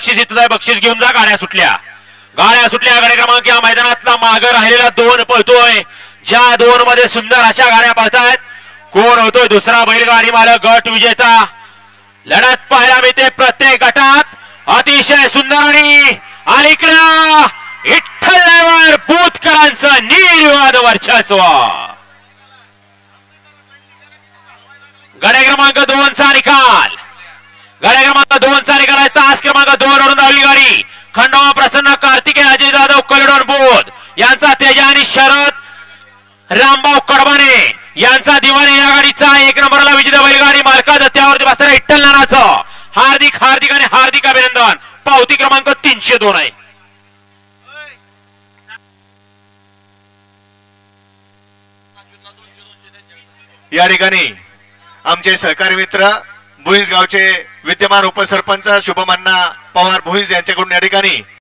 बक्षीस इथं बक्षीस घेऊन जा. गाड्या सुटल्या गाड्या क्रमांक या मैदानातला मागे राहिलेला 2 पळतोय. ज्या 2 मध्ये सुंदर अशा गाड्या पळतायत. कोण होतोय दुसरा बैलगाडी मालक गट विजेता. लढत पाहायला मिळते प्रत्येक गटात. अतिशय सुंदर आणि अलीकडं विठ्ठल बुतकरांचं निर्विवाद वर्चस्व. गाड्या क्रमांक 2 चा निकाल. गाड्या क्रमांक 2 चा निकाल आहे. तास क्रमांक 2 वरून धावली गाडी खंडोबा प्रसन्न कार्तिकेय अजय जाधव कलेडोन बोध यांचा तेजा आणि शरद रामभाऊ कडबाने यांचा दिवाने या गाडीचा 1 नंबरला विजेता बैलगाडी मालका त्यावरती बसणारा विठ्ठल नानाचं हार्दिक हार्दिक आणि हार्दिक अभिनंदन. पावती क्रमांक 302 आहे. या ठिकाणी आमचे सहकारी मित्र भुईंज गावचे विद्यमान उपसरपंच शुभमन्ना पवार भुईंज यांच्याकडून या ठिकाणी